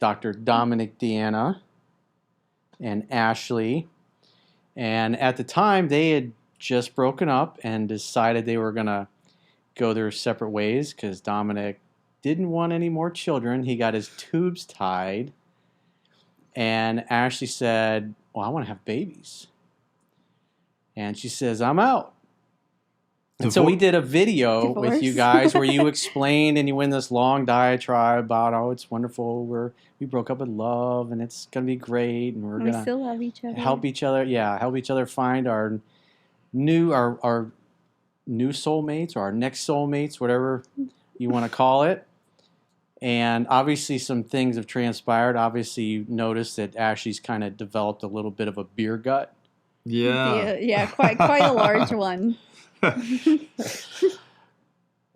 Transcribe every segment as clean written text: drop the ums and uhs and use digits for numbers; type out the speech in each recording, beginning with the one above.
Dr. Dominick D'Anna and Ashley. And at the time, they had just broken up and decided they were going to go their separate ways because Dominic didn't want any more children. He got his tubes tied. And Ashley said, well, I want to have babies. And she says, I'm out. And so we did a video with you guys where you explained and you went this long diatribe about, oh, it's wonderful. We broke up with love and it's going to be great. And we're going to still love each other. Help each other. Yeah, help each other find our new soulmates or our next soulmates, whatever you want to call it. And obviously some things have transpired. Obviously you noticed that Ashley's kind of developed a little bit of a beer gut. Yeah. Yeah, quite a large one.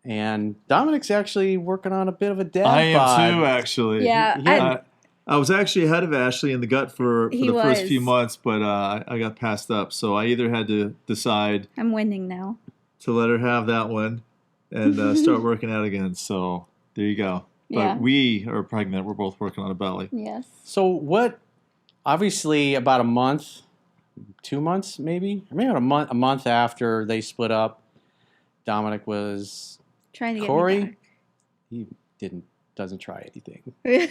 And Dominic's actually working on a bit of a dad I am bod. too, actually. Yeah. I was actually ahead of Ashley in the gut for the first few was. months, but I got passed up. So I either had to decide I'm winning now. to let her have that one and start working out again. So there you go. But Yeah. we are pregnant. We're both working on a belly. Yes. So what, obviously about a month, 2 months maybe? Or maybe about a month after they split up, Dominic was Trying to get Corey. me He doesn't try anything. back.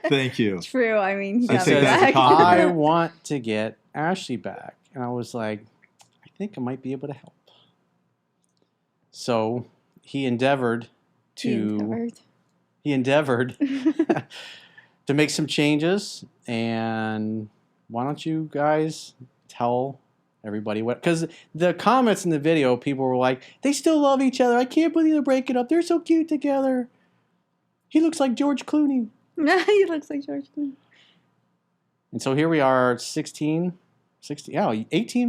Thank you. True. I mean, he I got take me that as a back. compliment. I want to get Ashley back. And I was like, I think I might be able to help. So he endeavored to make some changes. And why don't you guys tell everybody what? Because the comments in the video, people were like, they still love each other. I can't believe they're breaking up. They're so cute together. He looks like George Clooney. He looks like George Clooney. And so here we are 18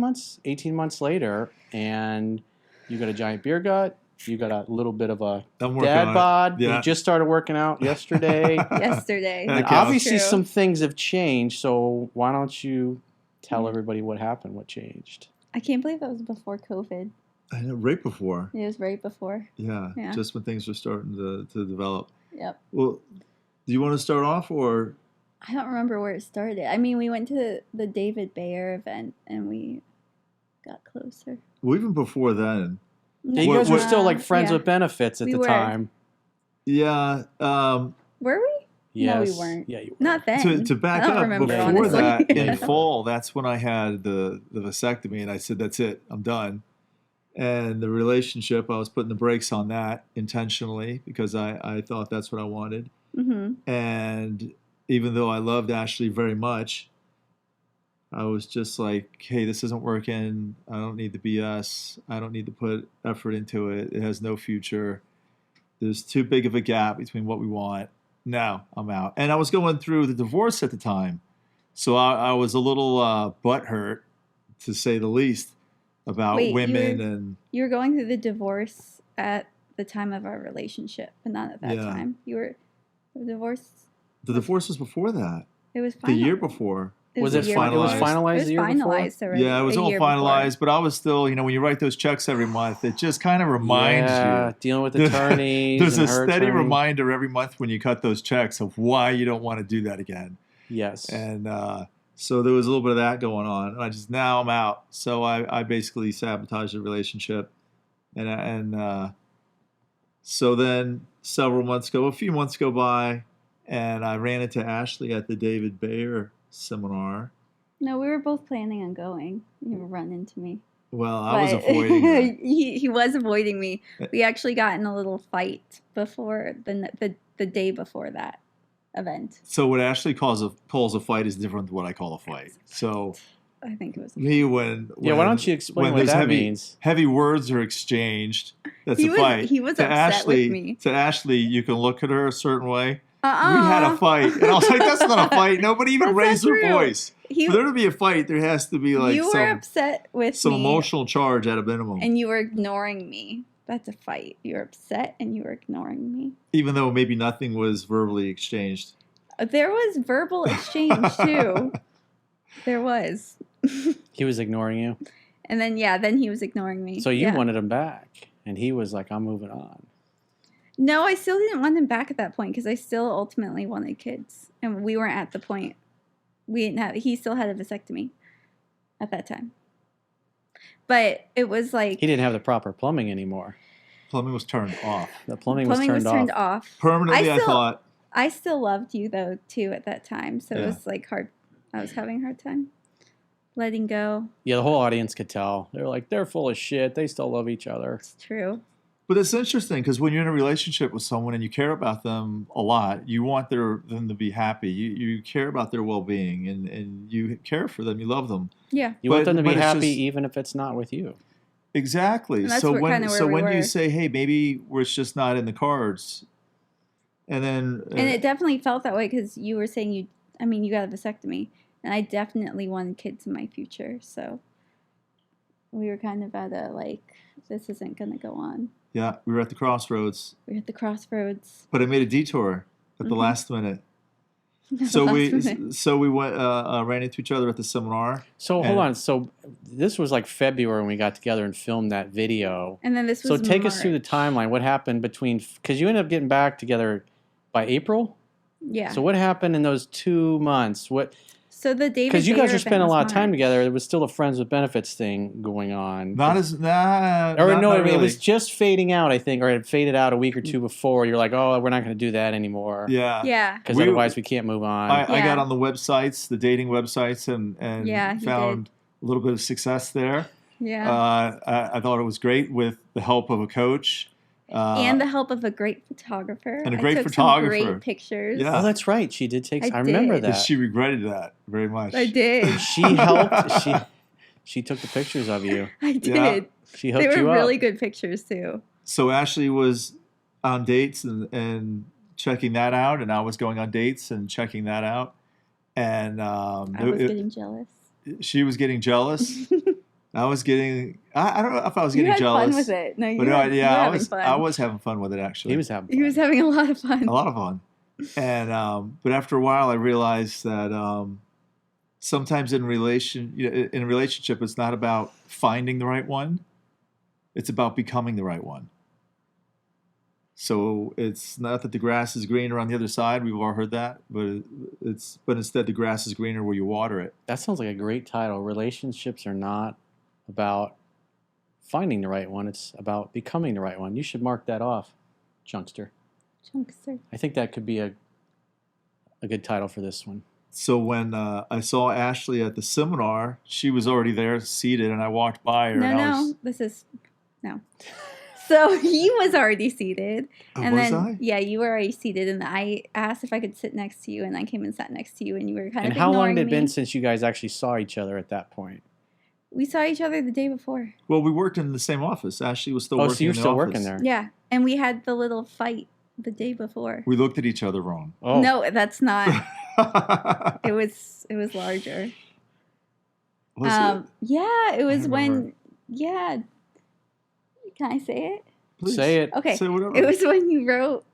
months later, and you got a giant beer gut. You got a little bit of a I'm working dad on it. bod. Yeah. You just started working out yesterday. Yesterday. And And Okay. obviously True. some things have changed, so why don't you tell everybody what happened, what changed? I can't believe that was before COVID. I know, right before. It was right before. Yeah, Yeah. just when things were starting to develop. Yep. Well, do you want to start off or? I don't remember where it started. I mean, we went to the David Bayer event and we got closer. Well, even before then. Yeah, you guys were What- still like friends Yeah. with benefits at We the were. time. Yeah. Were we? Yes. No, we weren't. Yeah, you were. Not then. To back I don't up, remember, before honestly. that, in Yeah. fall, that's when I had the vasectomy, and I said, that's it, I'm done. And the relationship, I was putting the brakes on that intentionally because I thought that's what I wanted. Mm-hmm. And even though I loved Ashley very much, I was just like, hey, this isn't working. I don't need the BS. I don't need to put effort into it. It has no future. There's too big of a gap between what we want. No, I'm out. And I was going through the divorce at the time. So I was a little butthurt, to say the least, about Wait, women. And You were going through the divorce at the time of our relationship, but not at that Yeah. time. You were divorced. the divorce was before that, It was the final. year before. Was a it year finalized? It was before. finalized It was the year before? finalized already. Yeah, it was a all year before. finalized, but I was still, when you write those checks every month, it just kind of reminds Yeah, you. dealing with attorneys. There's a and her steady attorney. reminder every month when you cut those checks of why you don't want to do that again. Yes. And so there was a little bit of that going on. And now I'm out. So I basically sabotaged the relationship. And so then a few months go by, and I ran into Ashley at the David Bayer seminar. No, we were both planning on going. You run into me. Well, I was But avoiding her. he was avoiding me. We actually got in a little fight before the day before that event. So what Ashley calls a fight is different than what I call a fight. So I think it was. me when Yeah, why don't you explain when what there's that means? heavy words are exchanged, that's He a was- fight. he was to upset with Ashley, me. To Ashley, you can look at her a certain way. We We had a fight, and I was like, "That's not a fight. Nobody even That's raised not their true. voice. For there to be a fight, there has to be like you were upset with some me, emotional charge at a minimum. and you were ignoring me. That's a fight. You were upset, and you were ignoring me. Even though maybe nothing was verbally exchanged. There was verbal exchange too. There was, He was ignoring you. and then he was ignoring me. So you Yeah. wanted him back. And he was like, I'm moving on. No, I still didn't want him back at that point because I still ultimately wanted kids, and we weren't at the point. We didn't have. He still had a vasectomy at that time, but it was like He didn't have the proper plumbing anymore. Plumbing was turned off. The plumbing was turned off. Permanently, I thought. I still loved you though too at that time, so it was like hard. I was having a hard time letting go. Yeah, the whole audience could tell. They're like, they're full of shit. They still love each other. It's true. But it's interesting because when you're in a relationship with someone and you care about them a lot, you want them to be happy. You care about their well-being and you care for them. You love them. Yeah. You want them to be happy just, even if it's not with you. Exactly. And that's So when were. you say, hey, maybe it's just not in the cards, and then and it definitely felt that way because you were saying you got a vasectomy, and I definitely wanted kids in my future. So we were kind of at a like, this isn't going to go on. Yeah, we were at the crossroads. But I made a detour at the last minute. So we went ran into each other at the seminar. So hold on. So this was like February when we got together and filmed that video. And then this was So take March. us through the timeline. What happened between, because you ended up getting back together by April? Yeah. So what happened in those 2 months? So the David because you guys Bayer were spending a event lot was of time March. together. There was still a friends with benefits thing going on. Or not really. It was just fading out, I think, or it had faded out a week or two before. You're like, oh, we're not going to do that anymore. Yeah. Yeah. Because otherwise we can't move on. I got on the websites, the dating websites, and found a little bit of success there. Yeah. I thought it was great with the help of a coach. And the help of a great photographer. And a great I took photographer. Some great pictures. Yeah. Oh, that's right. She did take. I did. remember that. She regretted that very much. I did. She helped. She took the pictures of you. I did. Yeah. She hooked They you were up. really good pictures too. So Ashley was on dates and checking that out, and I was going on dates and checking that out. And I was getting jealous. She was getting jealous. I was getting. I don't know if I was You getting had jealous. fun with it. No, you But were I having fun. I was having fun with it actually. He was having fun. He was having a lot of fun. a lot of fun. And but after a while, I realized that sometimes in a relationship, it's not about finding the right one; it's about becoming the right one. So it's not that the grass is greener on the other side. We've all heard that, but instead the grass is greener where you water it. That sounds like a great title. Relationships are not about finding the right one. It's about becoming the right one. You should mark that off, Chunkster. I think that could be a good title for this one. So when I saw Ashley at the seminar, she was already there seated, and I walked by her. No. So he was already seated. Oh, and was then, I? Yeah, you were already seated. And I asked if I could sit next to you, and I came and sat next to you, and you were kind of And how long ignoring had it me. been since you guys actually saw each other at that point? We saw each other the day before. Well, we worked in the same office. Ashley was still working so you're in the still office. working there. Yeah, and we had the little fight the day before. We looked at each other wrong. Oh. No, that's not. It was larger. Was it? Yeah, it was I when. remember. Yeah. Can I say it? Please. Say it. Okay. Say whatever. It was when you wrote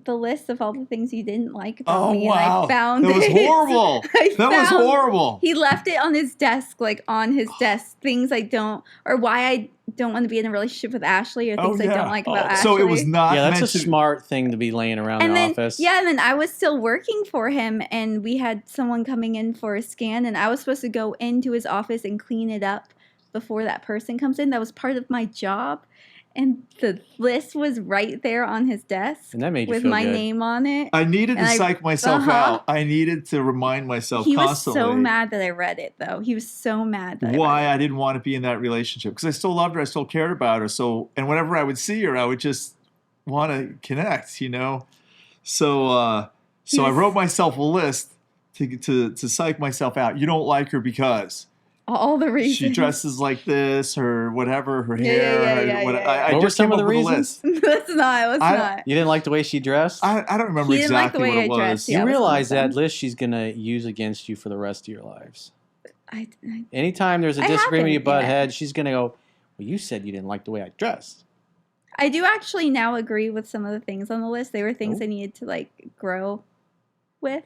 the list of all the things you didn't like about Oh, me, wow. and I found That was it. horrible. That was horrible. He left it on his desk, like on his desk, things I don't, or why I don't want to be in a relationship with Ashley, or things I don't like about Ashley. So it was not Yeah, that's meant a to smart thing to be laying around and the then, office. yeah, and then I was still working for him, and we had someone coming in for a scan, and I was supposed to go into his office and clean it up before that person comes in. That was part of my job. And the list was right there on his desk And that made you with feel my good. name on it. I needed to And psych myself uh-huh. out. I needed to remind myself He was constantly so mad that I read it, though. He was so mad that why I I didn't want to be in that relationship, because I still loved her. I still cared about her. So, and whenever I would see her, I would just want to connect, So, I wrote myself a list to psych myself out. You don't like her because all the reasons. she dresses like this, or whatever, her Yeah, hair. yeah. I What were just some came of up the with a reasons? list. That's not. It was not. You didn't like the way she dressed? I don't remember He didn't like the exactly way what I it was. dressed, yeah. You that was realize awesome. that list she's going to use against you for the rest of your lives. I Anytime there's a I disagreement, you haven't butt yet. heads, she's going to go, well, you said you didn't like the way I dressed. do actually now agree with some of the things on the list. They were things Oh. I needed to grow with.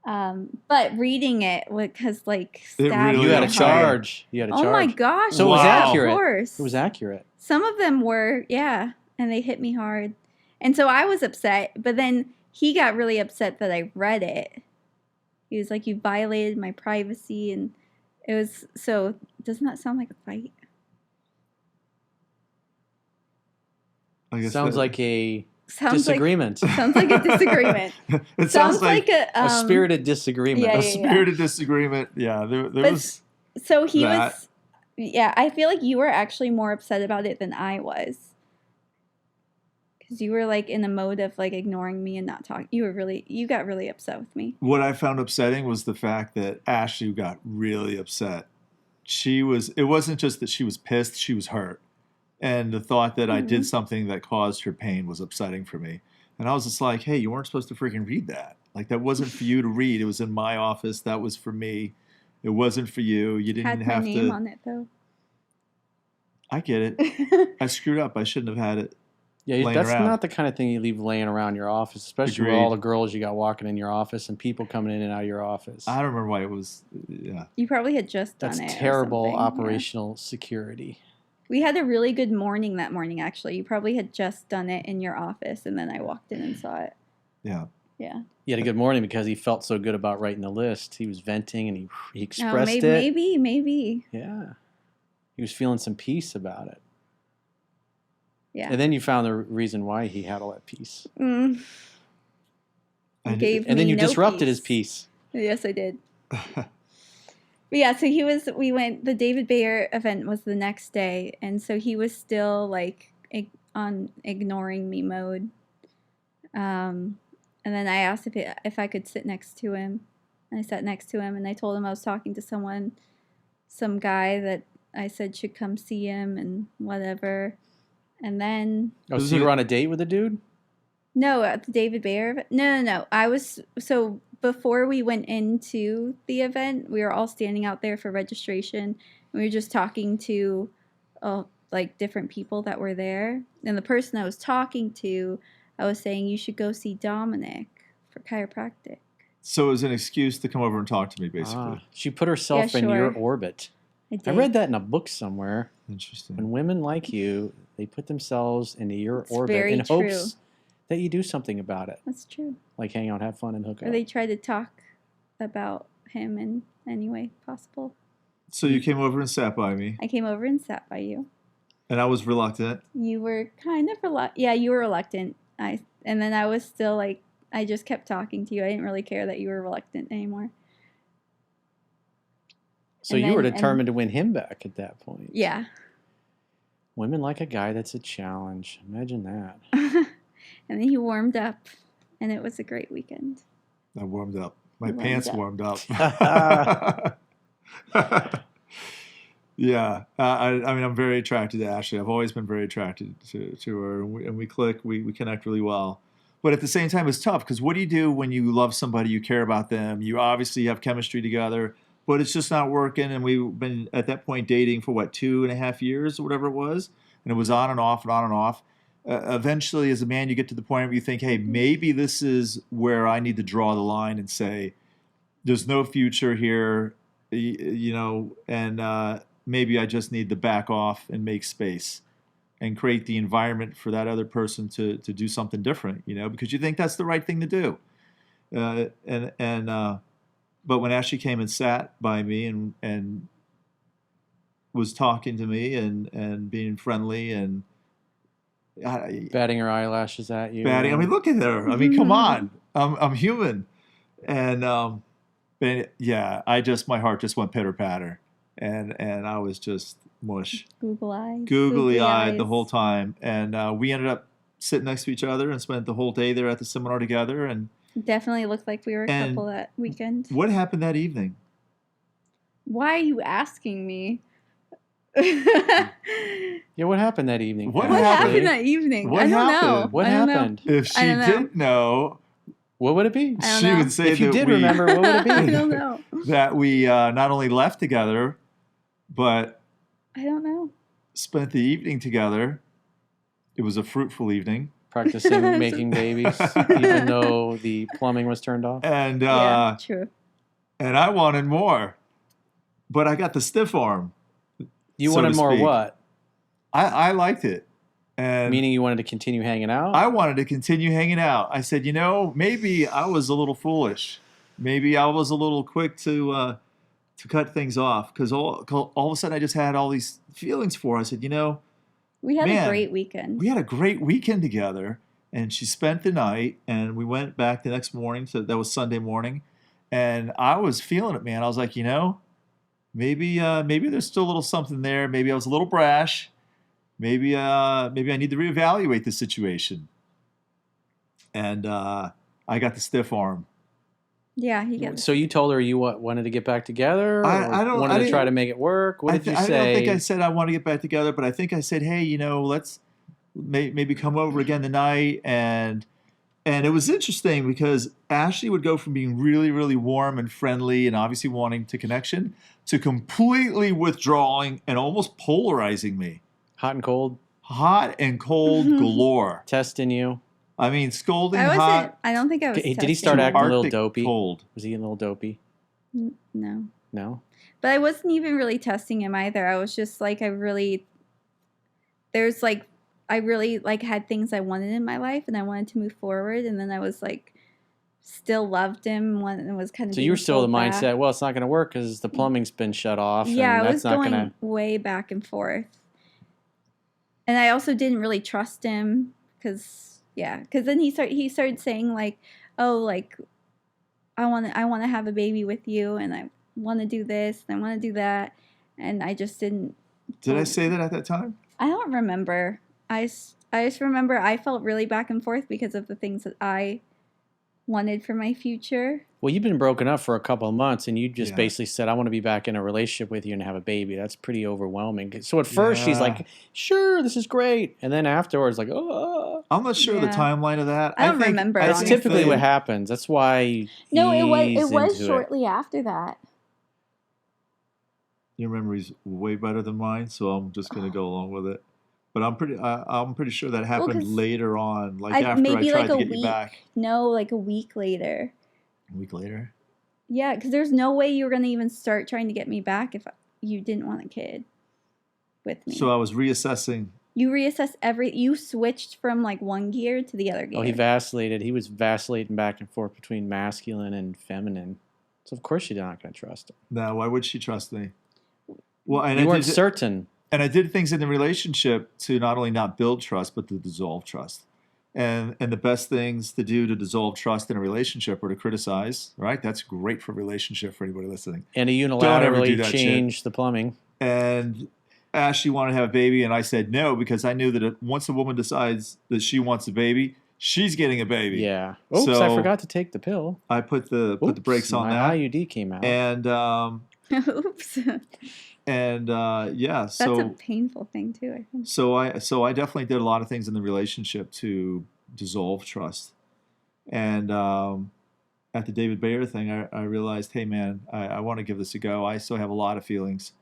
But reading it, because It stabbed really You my had a is. heart. charge. You had a Oh charge. my gosh! So it was Wow. accurate. Of course. It was accurate. Some of them were, yeah. and they hit me hard. And so I was upset, but then he got really upset that I read it. He was like, you violated my privacy, and it was, so doesn't that sound like a fight? I guess Sounds like a Sounds disagreement. Sounds like a disagreement. It sounds like a A spirited disagreement. yeah, a spirited disagreement. Yeah, there But was. So he that. was, yeah, I feel like you were actually more upset about it than I was. Because you were like in a mode of like ignoring me and not talking. You got really upset with me. What I found upsetting was the fact that Ashley got really upset. It wasn't just that she was pissed, she was hurt. And the thought that I did something that caused her pain was upsetting for me. And I was just like, hey, you weren't supposed to freaking read that. Like, that wasn't for you to read. It was in my office. That was for me. It wasn't for you. You didn't Had have my to. name on it though. I get it. I screwed up. I shouldn't have had it. Yeah, laying that's around. not the kind of thing you leave laying around your office, especially with Agreed. all the girls you got walking in your office and people coming in and out of your office. I don't remember why it was. Yeah. You probably had just done That's it. or terrible something, yeah. operational security. We had a really good morning that morning, actually. You probably had just done it in your office, and then I walked in and saw it. Yeah. Yeah. He had a good morning because he felt so good about writing the list. He was venting and he expressed it. Maybe. Yeah. He was feeling some peace about it. Yeah. And then you found the reason why he had all that peace. Mm. And- Gave And then me you no disrupted peace. his peace. Yes, I did. But yeah, so the David Bayer event was the next day, and so he was still like on ignoring me mode. And then I asked if I could sit next to him, and I sat next to him, and I told him I was talking to some guy that I said should come see him and whatever. And then Oh, so you were on a date with a dude? no, at the David Bayer event. No. So before we went into the event, we were all standing out there for registration. And we were just talking to like different people that were there. And the person I was talking to, I was saying, you should go see Dominic for chiropractic. So it was an excuse to come over and talk to me, basically. She put herself Yeah, in your sure. orbit. I did. I read that in a book somewhere. Interesting. When women like you, they put themselves into your It's orbit very in true. hopes that you do something about it. That's true. Like hang out, have fun, and hook Or up. they tried to talk about him in any way possible. So you came over and sat by me, I came over and sat by you. and I was reluctant. You were kind of reluctant. Yeah, you were reluctant. And then I was still like, I just kept talking to you. I didn't really care that you were reluctant anymore. So and you were then- determined to win him back at that point. Yeah. Women like a guy that's a challenge. Imagine that. And then he warmed up, and it was a great weekend. I warmed up. My You warmed pants up. warmed up. Yeah. I mean, I'm very attracted to Ashley. I've always been very attracted to her, and we click. We connect really well. But at the same time, it's tough because what do you do when you love somebody, you care about them, you obviously have chemistry together, but it's just not working. And we've been at that point dating for 2.5 years or whatever it was, and it was on and off and on and off. Eventually, as a man, you get to the point where you think, hey, maybe this is where I need to draw the line and say, there's no future here, and maybe I just need to back off and make space and create the environment for that other person to do something different, because you think that's the right thing to do. But when Ashley came and sat by me and was talking to me and being friendly and Batting her eyelashes at you. batting. I mean, look at her. I mean, come on. I'm human. And yeah, my heart just went pitter patter, and I was just mush, googly eyed the whole time. And we ended up sitting next to each other and spent the whole day there at the seminar together. And Definitely looked like we were a couple that weekend. what happened that evening? Why are you asking me? Yeah, what happened that evening? What What Ashley? happened that evening? What I don't know. happened? What I don't know. happened? If she I don't know. didn't know, What would it be? I don't she know. would say If you that did we remember, what would it I be? don't know. that we not only left together, but I don't know. spent the evening together. It was a fruitful evening. Practicing making babies, even though the plumbing was turned off. And Yeah, true. and I wanted more, but I got the stiff arm. You so wanted to more speak. what? I liked it. And Meaning you wanted to continue hanging out? I wanted to continue hanging out. I said, maybe I was a little foolish. Maybe I was a little quick to cut things off because all of a sudden I just had all these feelings for her. I said, We had man, a great weekend. we had a great weekend together. And she spent the night, and we went back the next morning. So that was Sunday morning. And I was feeling it, man. I was like, maybe there's still a little something there. Maybe I was a little brash. Maybe I need to reevaluate the situation. And I got the stiff arm. Yeah, he got. So you told her you wanted to get back together? Or I wanted to try to make it work? What did you say? I don't think I said I want to get back together, but I think I said, hey, let's maybe come over again tonight. And it was interesting because Ashley would go from being really, really warm and friendly and obviously wanting to connection to completely withdrawing and almost polarizing me. Hot and cold? Hot and cold galore. Testing you? I mean, scolding I hot. I don't think I was. Did he start testing acting a him. little Arctic dopey? cold. Was he getting a little dopey? No. No? But I wasn't even really testing him either. I was just like, I really had things I wanted in my life and I wanted to move forward. And then I was like, still loved him and was kind of. So you were still the pulled mindset, back. well, it's not going to work because the plumbing's been shut off. Yeah, and I was that's not going gonna... way back and forth. And I also didn't really trust him because then he started saying like, oh, like I want to have a baby with you and I want to do this and I want to do that, and I just didn't. Did I say that at that time? I don't remember. I just remember I felt really back and forth because of the things that I wanted for my future. Well, you've been broken up for a couple of months, and you just Yeah. basically said, I want to be back in a relationship with you and have a baby. That's pretty overwhelming. So at first, she's like, sure, this is great. And then afterwards, like, oh. I'm not sure the Yeah. timeline of that. I don't remember, That's honestly. typically what happens. That's why No, it he's was into shortly after that. Your memory's way better than mine, so I'm just going to go along with it. But I'm pretty sure that happened 'cause later on, like after I maybe tried like to a get week. you back. No, like a week later. A week later. Yeah, because there's no way you were gonna even start trying to get me back if you didn't want a kid with me. So I was reassessing. You reassessed you switched from like one gear to the other gear. Oh, he vacillated. He was vacillating back and forth between masculine and feminine. So, of course, you're not going to trust him. Now, why would she trust me? Well, and You I weren't did, certain. and I did things in the relationship to not only not build trust, but to dissolve trust. And the best things to do to dissolve trust in a relationship are to criticize, right? That's great for a relationship for anybody listening. And he Don't ever do unilaterally that changed the plumbing. And Ashley wanted to have a baby, and I said no because I knew that once a woman decides that she wants a baby, she's getting a baby. Yeah. Oops, I So- forgot to take the pill. I put the Oops, brakes on my that, IUD came out. and Oops. yeah. That's So a painful thing too, I think. So I definitely did a lot of things in the relationship to dissolve trust. And at the David Bayer thing, I realized, hey man, I want to give this a go. I still have a lot of feelings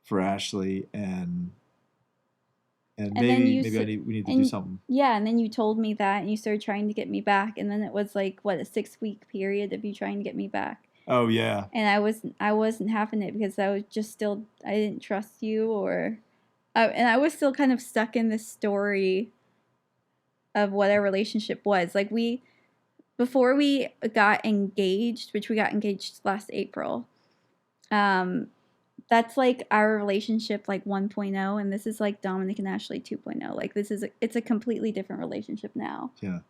for Ashley, and then maybe you we need to do something. Yeah, and then you told me that and you started trying to get me back, and then it was like what, a 6-week period of you trying to get me back. Oh yeah. And I wasn't having it because I was just still, I didn't trust you, and I was still kind of stuck in this story of what our relationship was. Like before we got engaged, which we got engaged last April, that's like our relationship like 1.0, and this is like Dominick and Ashley 2.0. Like it's a completely different relationship now. Yeah.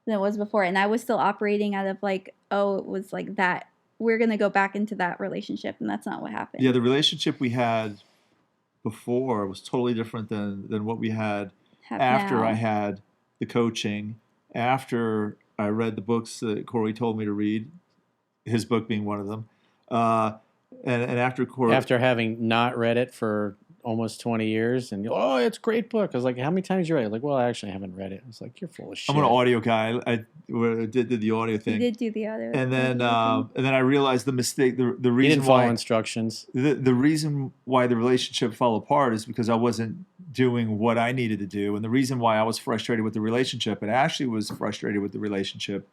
Than it was before. And I was still operating out of like, oh, it was like that. We're going to go back into that relationship, and that's not what happened. Yeah, the relationship we had before was totally different than what we had after now. I had the coaching, after I read the books that Corey told me to read, his book being one of them, and after Corey, After having not read it for almost 20 years, and oh, it's a great book. I was like, how many times you read it? Like, well, actually, I haven't read it. I was like, you're full of shit. I'm an audio guy. I did the audio You thing, did do the other. and then I realized the mistake. The You reason didn't follow why instructions. the reason why the relationship fell apart is because I wasn't doing what I needed to do, and the reason why I was frustrated with the relationship, and Ashley was frustrated with the relationship,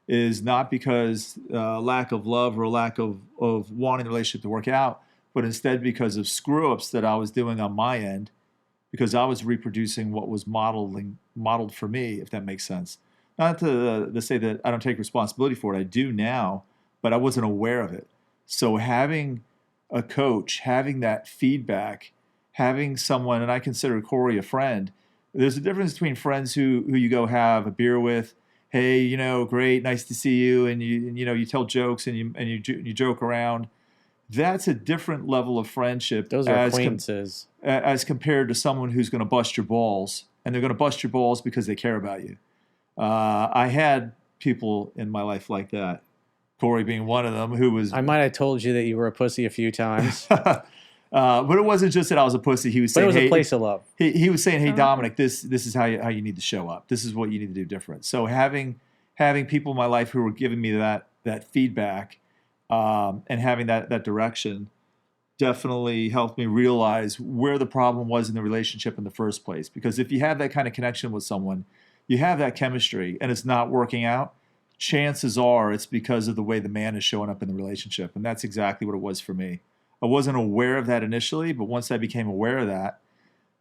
is not because lack of love or lack of wanting the relationship to work out, but instead because of screw-ups that I was doing on my end because I was reproducing what was modeled for me, if that makes sense. Not to say that I don't take responsibility for it. I do now, but I wasn't aware of it. So having a coach, having that feedback, having someone, and I consider Corey a friend. There's a difference between friends who you go have a beer with. Hey, great, nice to see you, and you tell jokes and you joke around. That's a different level of friendship. Those are acquaintances. As compared to someone who's going to bust your balls, and they're going to bust your balls because they care about you. I had people in my life like that. Corey being one of them, who was. I might have told you that you were a pussy a few times. But it wasn't just that I was a pussy. He was saying, but it was a place of love. He was saying, hey, Dominic, this is how you need to show up. This is what you need to do different. So having people in my life who were giving me that feedback and having that direction definitely helped me realize where the problem was in the relationship in the first place. Because if you have that kind of connection with someone, you have that chemistry, and it's not working out, chances are it's because of the way the man is showing up in the relationship. And that's exactly what it was for me. I wasn't aware of that initially, but once I became aware of that,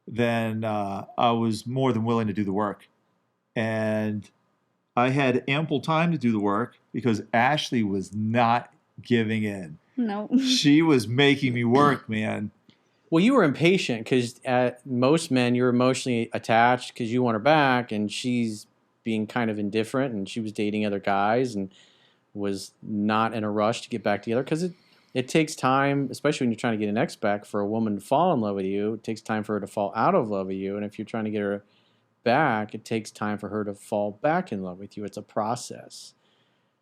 then I was more than willing to do the work. And I had ample time to do the work because Ashley was not giving in. No. She was making me work, man. Well, you were impatient because most men, you're emotionally attached because you want her back, and she's being kind of indifferent, and she was dating other guys and was not in a rush to get back together because it takes time, especially when you're trying to get an ex back, for a woman to fall in love with you. It takes time for her to fall out of love with you. And if you're trying to get her back, it takes time for her to fall back in love with you. It's a process.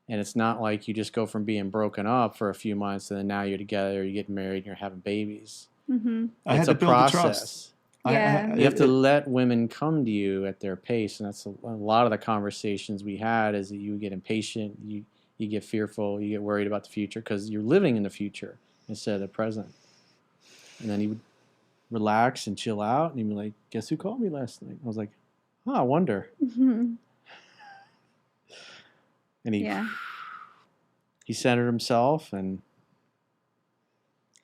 And it's not like you just go from being broken up for a few months and then now you're together, you get married, and you're having babies. Mm-hmm. I had to build the trust. Yeah. You have to let women come to you at their pace. And that's a lot of the conversations we had is that you get impatient, you get fearful, you get worried about the future because you're living in the future instead of the present. And then he would relax and chill out, and he'd be like, guess who called me last night? I was like, oh, I wonder. Mm-hmm. And he centered himself, and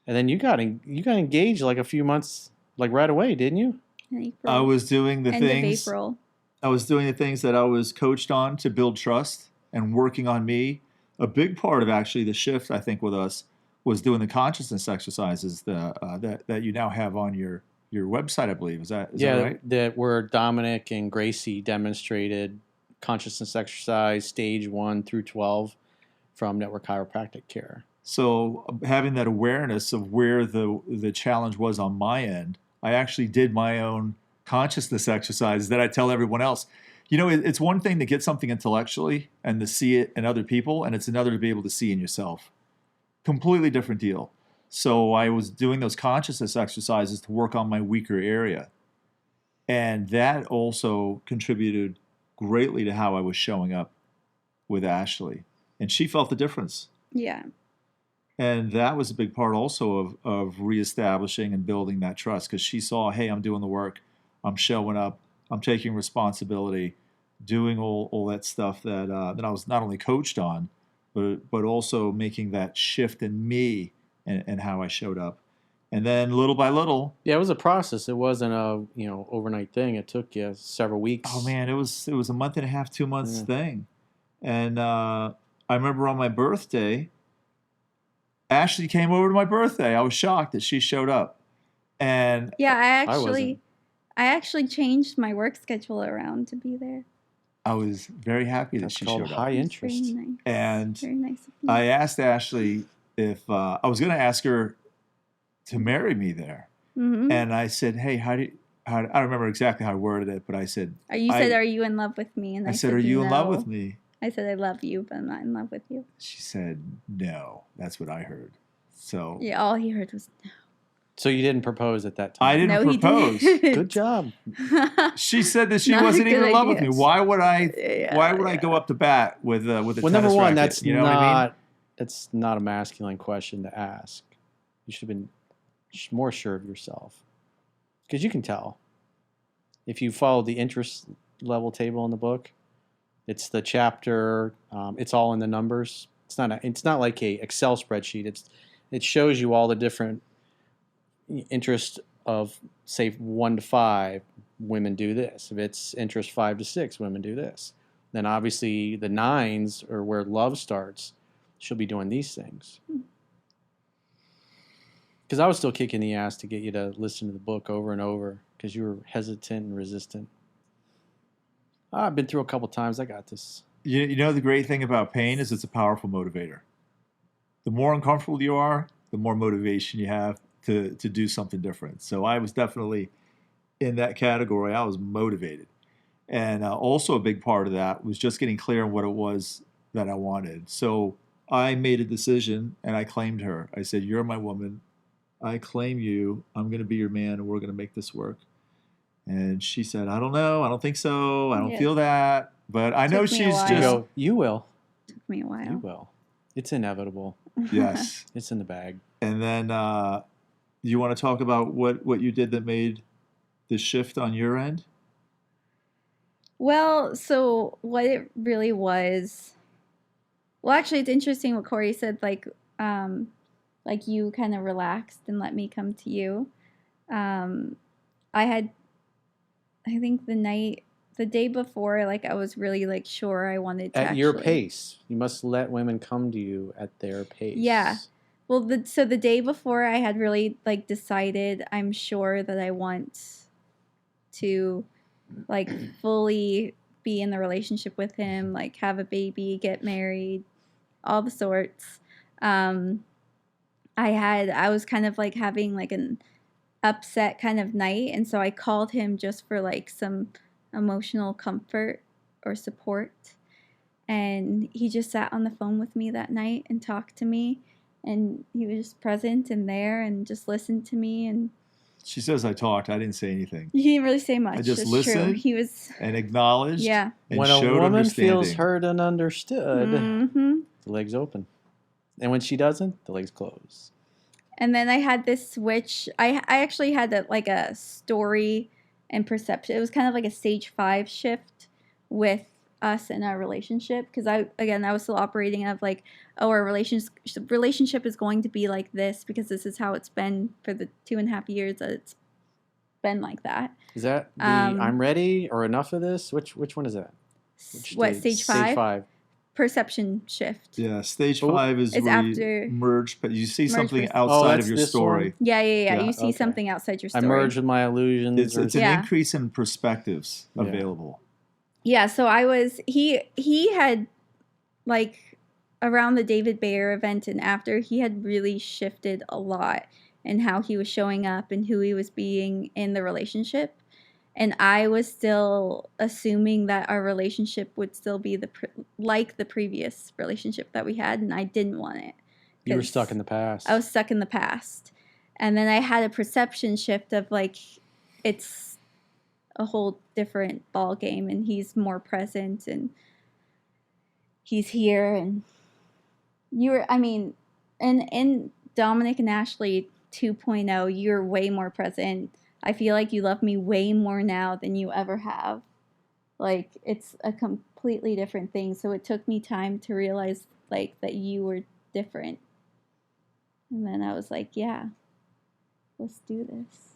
then you got engaged like a few months, like right away, didn't you? In April. I was doing the End things. of April. I was doing the things that I was coached on to build trust and working on me. A big part of actually the shift, I think, with us was doing the consciousness exercises that you now have on your website, I believe. Is that right? That where Dominic and Gracie demonstrated consciousness exercise stage 1 through 12 from Network Chiropractic Care. So having that awareness of where the challenge was on my end, I actually did my own consciousness exercises that I tell everyone else. It's one thing to get something intellectually and to see it in other people, and it's another to be able to see in yourself. Completely different deal. So I was doing those consciousness exercises to work on my weaker area. And that also contributed greatly to how I was showing up with Ashley. And she felt the difference. Yeah. And that was a big part also of reestablishing and building that trust, because she saw, hey, I'm doing the work, I'm showing up, I'm taking responsibility, doing all that stuff that I was not only coached on, but also making that shift in me and how I showed up. And then little by little. Yeah, it was a process. It wasn't a overnight thing. It took you several weeks. Oh man, it was a month and a half, 2 months thing. And I remember on my birthday, Ashley came over to my birthday. I was shocked that she showed up. And yeah, I actually changed my work schedule around to be there. I was very happy that she showed up. High interest. Very nice. And very nice of you. I asked Ashley if I was going to ask her to marry me there. Mm-hmm. And I said, hey, I don't remember exactly how I worded it, but I said, are you in love with me? And I said, are you in love with me? I said, I love you, but I'm not in love with you. She said, no. That's what I heard. So yeah, all he heard was no. So you didn't propose at that time? I didn't propose. Good job. She said that she wasn't even in love with me. Why would I go up to bat with a tennis number one, racket? That's not a masculine question to ask. You should have been more sure of yourself, because you can tell if you follow the interest level table in the book. It's the chapter. It's all in the numbers. It's not like a Excel spreadsheet. It shows you all the different interest of say 1 to 5, women do this. If it's interest 5 to 6, women do this. Then obviously the 9s are where love starts. She'll be doing these things. Because I was still kicking the ass to get you to listen to the book over and over because you were hesitant and resistant. I've been through a couple times. I got this. You know, the great thing about pain is it's a powerful motivator. The more uncomfortable you are, the more motivation you have to do something different. So I was definitely in that category. I was motivated. And also a big part of that was just getting clear on what it was that I wanted. So I made a decision and I claimed her. I said, you're my woman. I claim you. I'm going to be your man and we're going to make this work. And she said, I don't know. I don't think so. I don't Yeah. feel that. But I know Took me a she's while. You just... go, you will. Took me a while. You will. It's inevitable. Yes. It's in the bag. And then you want to talk about what you did that made the shift on your end? Well, so what it really was, well, actually, it's interesting what Corey said, like you kind of relaxed and let me come to you. I think the day before, like I was really like sure I wanted to At your actually- pace. You must let women come to you at their pace. Yeah. Well, so the day before I had really like decided I'm sure that I want to like fully be in the relationship with him, like have a baby, get married, all the sorts. I was kind of like having like an upset kind of night, and so I called him just for like some emotional comfort or support. And he just sat on the phone with me that night and talked to me, and he was just present and there and just listened to me. And She says I talked. I didn't say anything. he didn't really say much. I just That's listened. True. He was And acknowledged. Yeah. And When a showed woman understanding. feels heard and understood, Mm-hmm. the legs open. And when she doesn't, the legs close. And then I had this switch. I actually had a story and perception. It was kind of like a stage 5 shift with us in our relationship, because I was still operating of like, oh, our relationship is going to be like this because this is how it's been for the 2.5 years that it's been like that. Is that the I'm ready or enough of this? Which one is that? What, stage 5? Stage 5. Perception shift. Yeah, stage Oh, 5 is it's where after you merge, but you see merge something with- outside that's of your this story. one? Yeah. Yeah, You see okay. something outside your I story. merge with my illusions. It's an Yeah. increase in perspectives Yeah. available. Yeah, so he had like around the David Bayer event and after, he had really shifted a lot in how he was showing up and who he was being in the relationship. And I was still assuming that our relationship would still be like the previous relationship that we had, and I didn't want it. You were 'Cause stuck in the past. I was stuck in the past. And then I had a perception shift of like, it's a whole different ball game, and he's more present and he's here. And in Dominick and Ashley 2.0, you're way more present. I feel like you love me way more now than you ever have. Like, it's a completely different thing. So it took me time to realize like that you were different. And then I was like, yeah, let's do this.